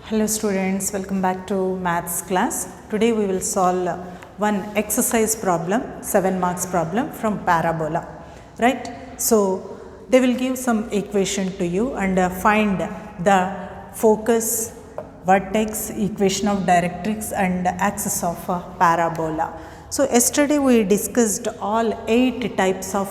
Hello students, welcome back to maths class. Today we will solve one exercise problem, 7 marks problem from parabola, right? So they will give some equation to you and find the focus, vertex, equation of directrix and axis of parabola. So yesterday we discussed all 8 types of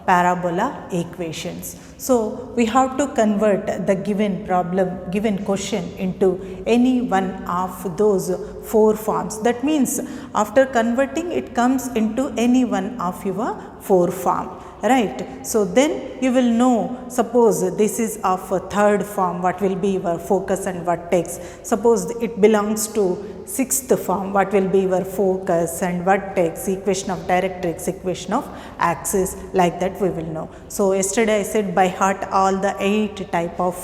parabola equations. So we have to convert the given problem, given question into any one of those 4 forms. That means after converting it comes into any one of your 4 form, right? So then you will know, suppose this is of a third form, what will be your focus and vertex. Suppose it belongs to 6th form, what will be your focus and vertex, equation of directrix, equation of axis, like that we will know. So yesterday I said by heart all the 8 type of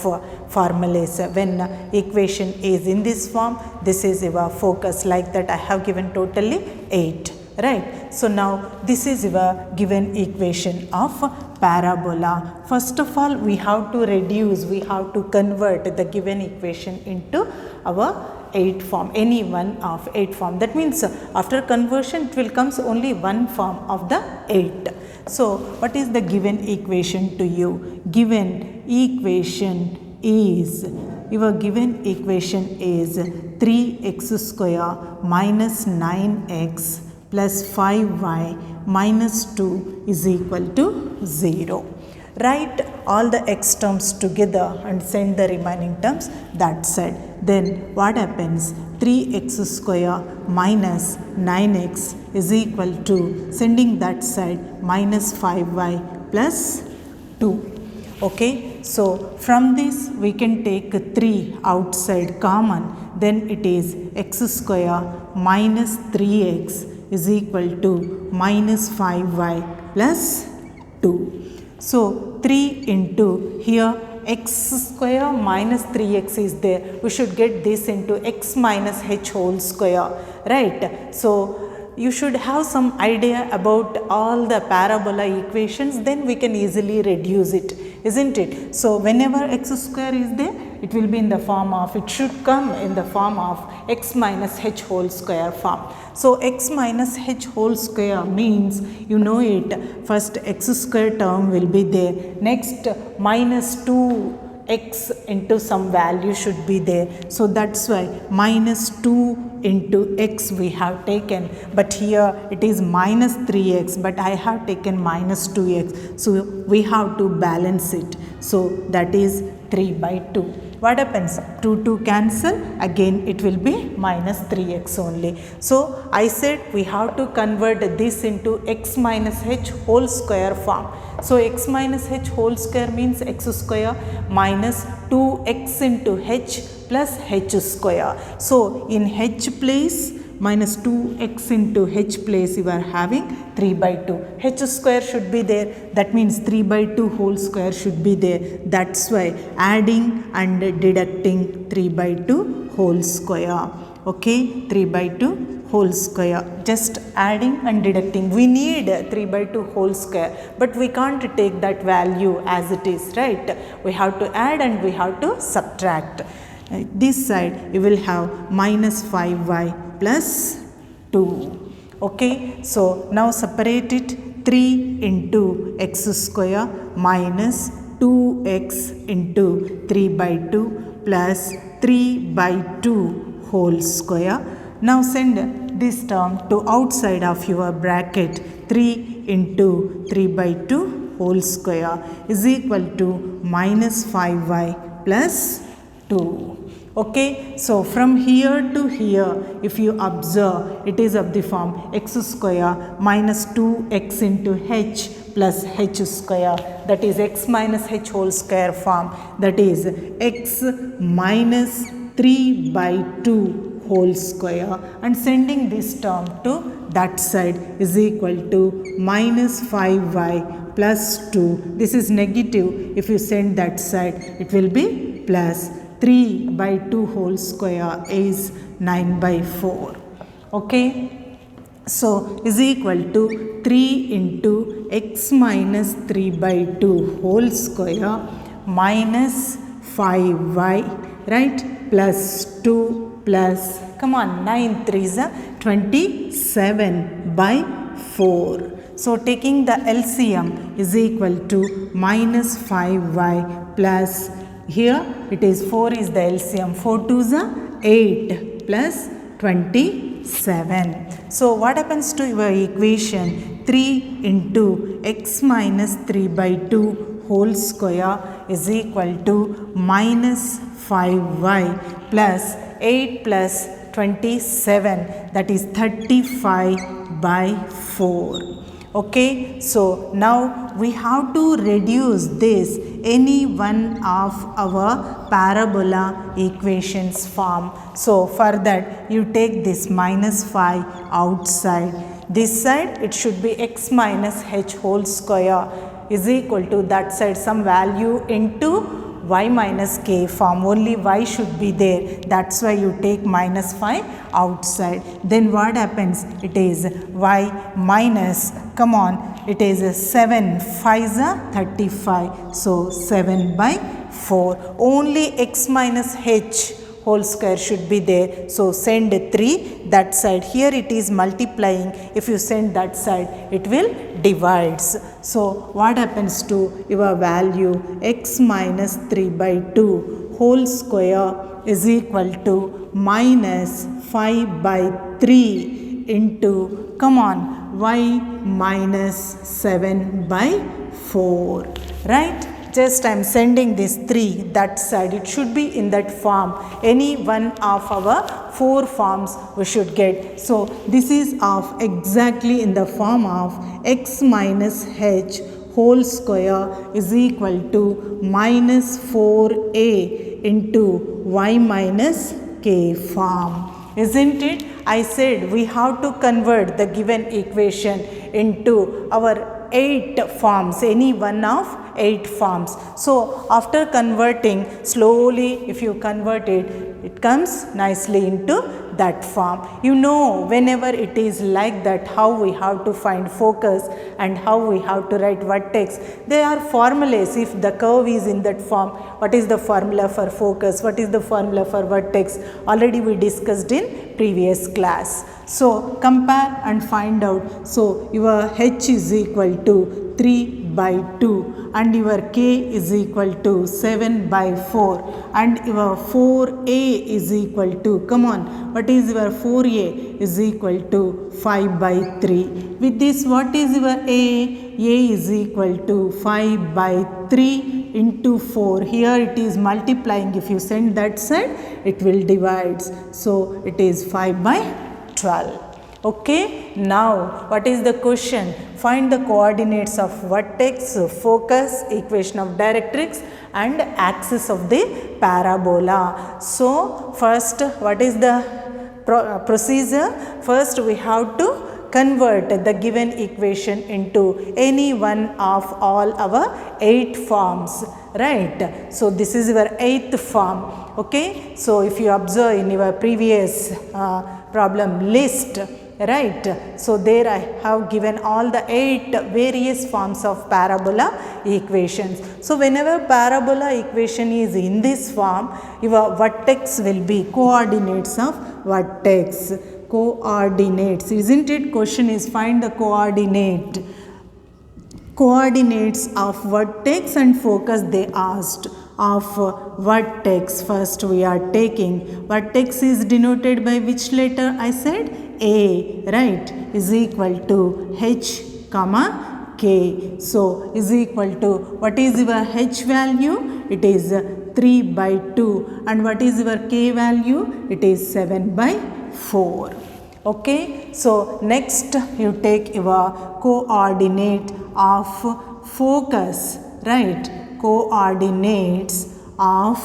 formulas. When equation is in this form, this is your focus, like that I have given totally 8, right? So now this is your given equation of parabola. First of all we have to reduce, we have to convert the given equation into our 8 form, any one of 8 form. That means after conversion it will comes only one form of the 8. So what is the given equation to you? Given equation is, your given equation is 3x square minus 9x plus 5y minus 2 is equal to 0. Write all the x terms together and send the remaining terms that side. Then what happens? 3x square minus 9x is equal to, sending that side, minus 5y plus 2. Okay, so from this we can take 3 outside common, then it is x square minus 3x is equal to minus 5y plus 2. So 3 into here x square minus 3x is there. We should get this into x minus h whole square, right? So you should have some idea about all the parabola equations, then we can easily reduce it, isn't it? So whenever x square is there, it will be in the form of, it should come in the form of x minus h whole square form. So x minus h whole square means, you know it, first x square term will be there, next minus 2x into some value should be there. So that's why minus 2 into x we have taken, but here it is minus 3x, but I have taken minus 2x. So we have to balance it. So that is 3 by 2. What happens? 2 cancel, again it will be minus 3x only. So I said we have to convert this into x minus h whole square form. So x minus h whole square means x square minus 2x into h plus h square. So in h place, minus 2x into h place you are having 3 by 2. H square should be there, that means 3 by 2 whole square should be there. That's why adding and deducting 3 by 2 whole square. Okay, 3 by 2 whole square. Just adding and deducting. We need 3 by 2 whole square, but we can't take that value as it is, right? We have to add and we have to subtract. This side you will have minus 5y plus 2. Okay, so now separate it. 3 into x square minus 2x into 3 by 2 plus 3 by 2 whole square. Now send this term to outside of your bracket. 3 into 3 by 2 whole square is equal to minus 5y plus 2. Okay, so from here to here, if you observe, it is of the form x square minus 2x into h plus h square, that is x minus h whole square form, that is x minus 3 by 2 whole square, and sending this term to that side is equal to minus 5y plus 2. This is negative, if you send that side it will be plus 3 by 2 whole square is 9 by 4. Okay, so is equal to 3 into x minus 3 by 2 whole square minus 5y, right, plus 2 plus, come on, 9 3s are 27 by 4. So taking the LCM is equal to minus 5y plus, here it is 4 is the LCM, 4 2s are 8 plus 27. So what happens to your equation? 3 into x minus 3 by 2 whole square is equal to minus 5y plus 8 plus 27, that is 35 by 4. Okay, so now we have to reduce this any one of our parabola equations form. So for that you take this minus 5 outside. This side it should be x minus h whole square is equal to that side some value into y minus k form, only y should be there, that's why you take minus 5 outside. Then what happens? It is y minus, come on, it is 7 5s are 35, so 7 by 4. Only x minus h whole square should be there, so send 3 that side. Here it is multiplying, if you send that side it will divides. So what happens to your value? X minus 3 by 2 whole square is equal to minus 5 by 3 into, come on, y minus 7 by 4, right? Just I am sending this 3 that side, it should be in that form, any one of our 4 forms we should get. So this is of exactly in the form of x minus h whole square is equal to minus 4a into y minus k form, isn't it? I said we have to convert the given equation into our 8 forms, any one of 8 forms. So after converting, slowly if you convert it, it comes nicely into that form. You know, whenever it is like that, how we have to find focus and how we have to write vertex. They are formulas. If the curve is in that form, what is the formula for focus? What is the formula for vertex? Already we discussed in previous class. So compare and find out. So your h is equal to 3 by 2 and your k is equal to 7 by 4 and your 4a is equal to, come on, what is your 4a is equal to 5 by 3. With this, what is your a? A is equal to 5 by 3 into 4. Here it is multiplying, if you send that side it will divide. So it is 5 by 12. Okay, now what is the question? Find the coordinates of vertex, focus, equation of directrix and axis of the parabola. So first, what is the procedure? First we have to convert the given equation into any one of all our 8 forms, right? So this is your 8th form. Okay, so if you observe in your previous problem list, right, so there I have given all the 8 various forms of parabola equations. So whenever parabola equation is in this form, your vertex will be coordinates of vertex. Coordinates, isn't it? Question is find the coordinates of vertex and focus they asked. Of vertex, first we are taking, vertex is denoted by which letter? I said A, right, is equal to h comma k. So is equal to, what is your h value? It is 3 by 2 and what is your k value? It is 7 by 4. Okay, so next you take your coordinate of focus, right? Coordinates of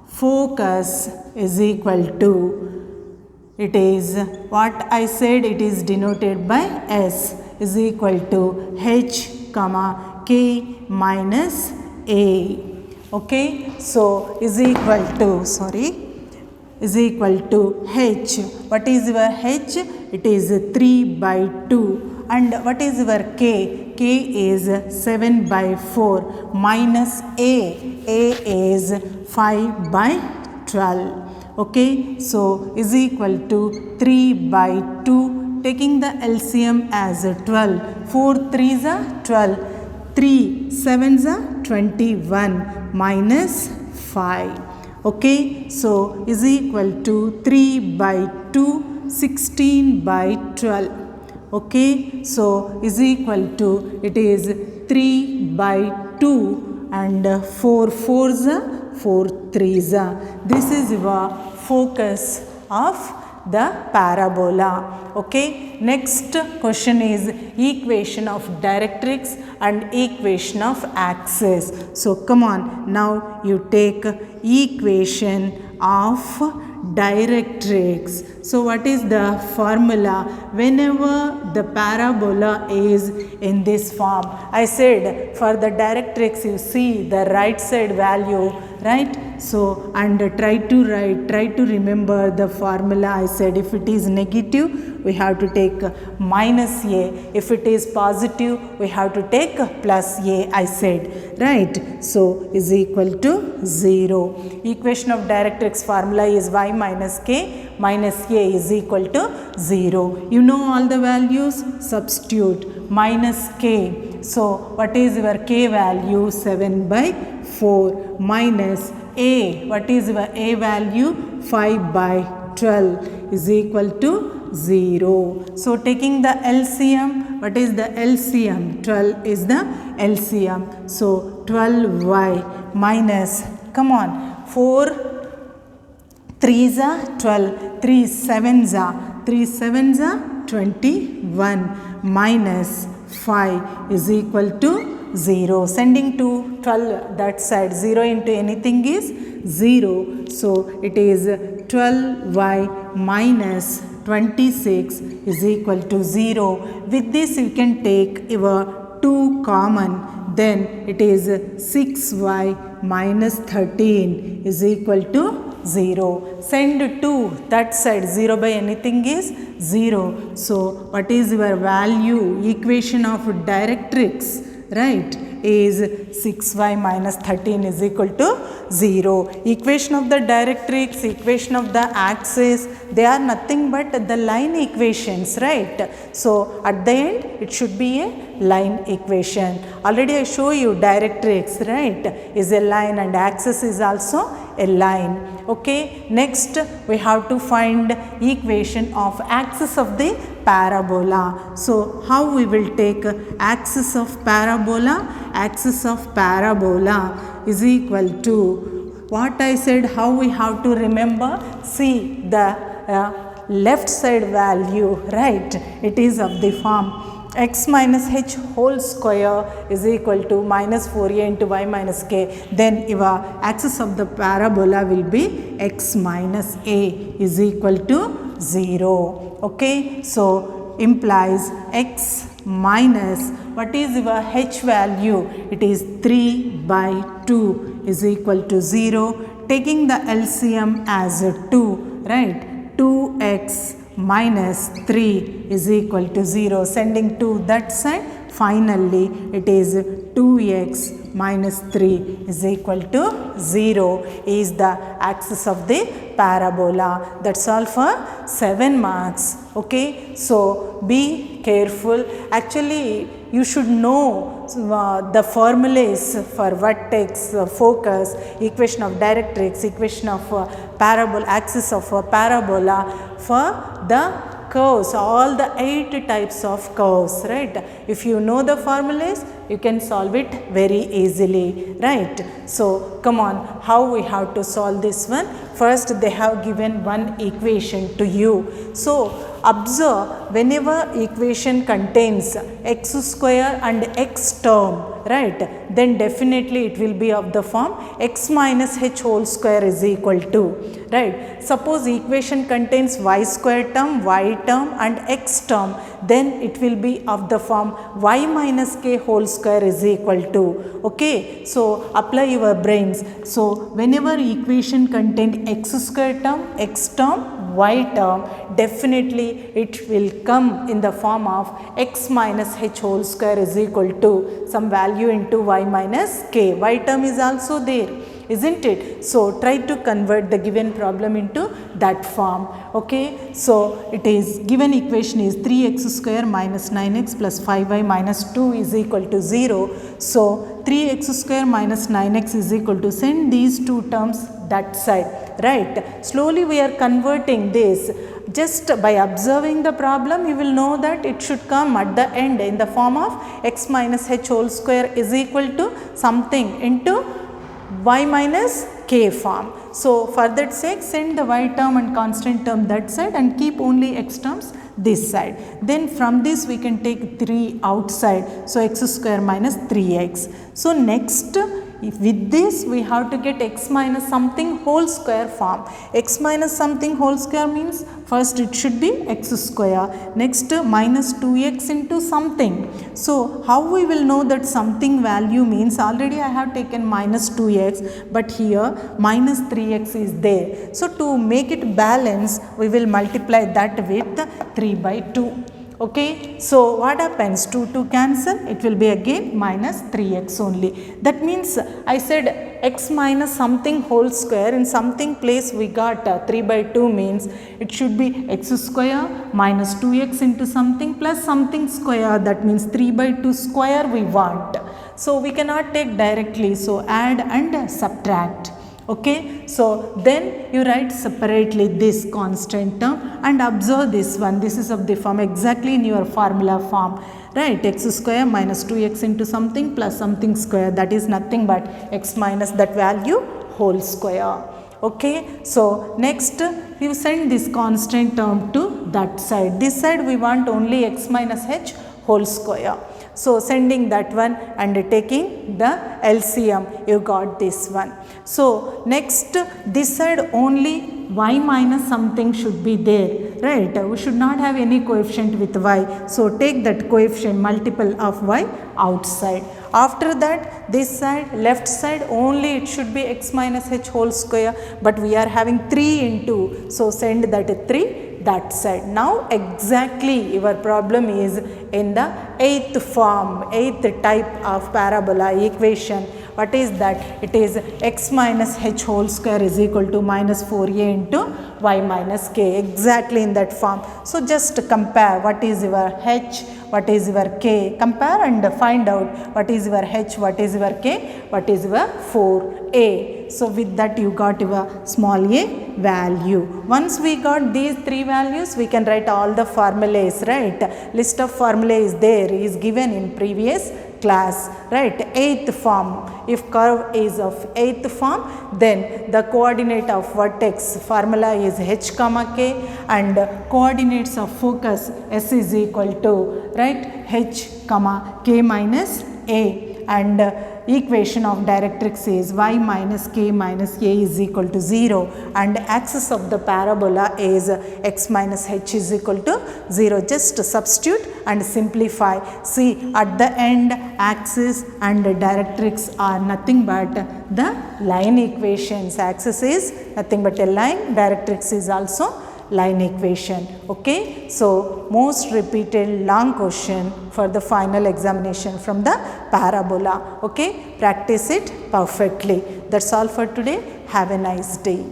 focus is equal to, it is what I said, it is denoted by S, is equal to h comma k minus a. Okay, so is equal to, is equal to h. What is your h? It is 3 by 2 and what is your k? K is 7 by 4 minus a is 5 by 12. Okay, so is equal to 3 by 2, taking the LCM as 12. 4 3s are 12, 3 7s are 21 minus 5. Okay, so is equal to 3 by 2, 16 by 12. Okay, so is equal to, it is 3 by 2 and 4 4s are 4 3s are. This is your focus of the parabola. Okay, next question is equation of directrix and equation of axis. So come on, now you take equation of directrix. So what is the formula whenever the parabola is in this form? I said for the directrix you see the right side value, right? So and try to remember the formula. I said if it is negative we have to take minus a, if it is positive we have to take plus a, I said, right? So is equal to 0. Equation of directrix formula is y minus k minus a is equal to 0. You know all the values, substitute minus k. So what is your k value? 7 by 4 minus a, what is your a value? 5 by 12 is equal to 0. So taking the LCM, what is the LCM? 12 is the LCM. So 12y minus, come on, 4 3s are 12, 3 7s are 21 minus 5 is equal to 0. Sending to 12 that side, 0 into anything is 0. So it is 12y minus 26 is equal to 0. With this you can take your 2 common, then it is 6y minus 13 is equal to 0. Send to that side, 0 by anything is 0. So what is your value? Equation of directrix, right, is 6y minus 13 is equal to 0. Equation of the directrix, equation of the axis, they are nothing but the line equations, right? So at the end it should be a line equation. Already I show you directrix, right, is a line and axis is also a line. Okay, next we have to find equation of axis of the parabola. So how we will take axis of parabola? Axis of parabola is equal to what I said. How we have to remember? See the left side value, right? It is of the form x minus h whole square is equal to minus 4a into y minus k. Then your axis of the parabola will be x minus a is equal to 0. Okay, so implies x minus, what is your h value? It is 3 by 2 is equal to 0. Taking the LCM as 2, right? 2x minus 3 is equal to 0. Sending to that side, finally it is 2x minus 3 is equal to 0 is the axis of the parabola. That's all for 7 marks. Okay, so be careful. Actually you should know the formulas for vertex, focus, equation of directrix, equation of parabola, axis of parabola, for the curves, all the 8 types of curves, right? If you know the formulas, you can solve it very easily, right? So come on, how we have to solve this one? First they have given one equation to you. So observe, whenever equation contains x square and x term, right, then definitely it will be of the form x minus h whole square is equal to, right? Suppose equation contains y square term, y term and x term, then it will be of the form y minus k whole square is equal to. Okay, so apply your brains. So whenever equation contains x square term, x term, y term, definitely it will come in the form of x minus h whole square is equal to some value into y minus k. Y term is also there. isn't it? So try to convert the given problem into that form. Okay, so it is given equation is 3x square minus 9x plus 5y minus 2 is equal to 0. So 3x square minus 9x is equal to, send these two terms that side, right? Slowly we are converting this. Just by observing the problem, you will know that it should come at the end in the form of x minus h whole square is equal to something into y minus k form. So for that sake, send the y term and constant term that side and keep only x terms this side. Then from this we can take 3 outside. So x square minus 3x. So next, with this we have to get x minus something whole square form. X minus something whole square means first it should be x square, next minus 2x into something. So how we will know that something value means, already I have taken minus 2x, but here minus 3x is there. So to make it balance, we will multiply that with 3 by 2. Okay, so what happens? 2 cancel, it will be again minus 3x only. That means I said x minus something whole square, in something place we got 3 by 2 means it should be x square minus 2x into something plus something square, that means 3 by 2 square we want. So we cannot take directly, so add and subtract. Okay, so then you write separately this constant term and observe this one. This is of the form exactly in your formula form, right? X square minus 2x into something plus something square, that is nothing but x minus that value whole square. Okay, so next you send this constant term to that side. This side we want only x minus h whole square. So sending that one and taking the LCM, you got this one. So next, this side only y minus something should be there, right? We should not have any coefficient with y. So take that coefficient multiple of y outside. After that, this side, left side only it should be x minus h whole square, but we are having 3 into, so send that 3 that side. Now exactly your problem is in the 8th form, 8th type of parabola equation. What is that? It is x minus h whole square is equal to minus 4a into y minus k, exactly in that form. So just compare what is your h, what is your k, compare and find out what is your h, what is your k, what is your 4a. So with that you got your small a value. Once we got these 3 values, we can write all the formulas, right? List of formula is there, is given in previous class, right? 8th form. If curve is of 8th form, then the coordinate of vertex formula is h comma k, and coordinates of focus s is equal to, right, h comma k minus a, and equation of directrix is y minus k minus a is equal to 0, and axis of the parabola is x minus h is equal to 0. Just substitute and simplify. See, at the end axis and directrix are nothing but the line equations. Axis is nothing but a line, directrix is also line equation. Okay, so most repeated long question for the final examination from the parabola. Okay, practice it perfectly. That's all for today. Have a nice day.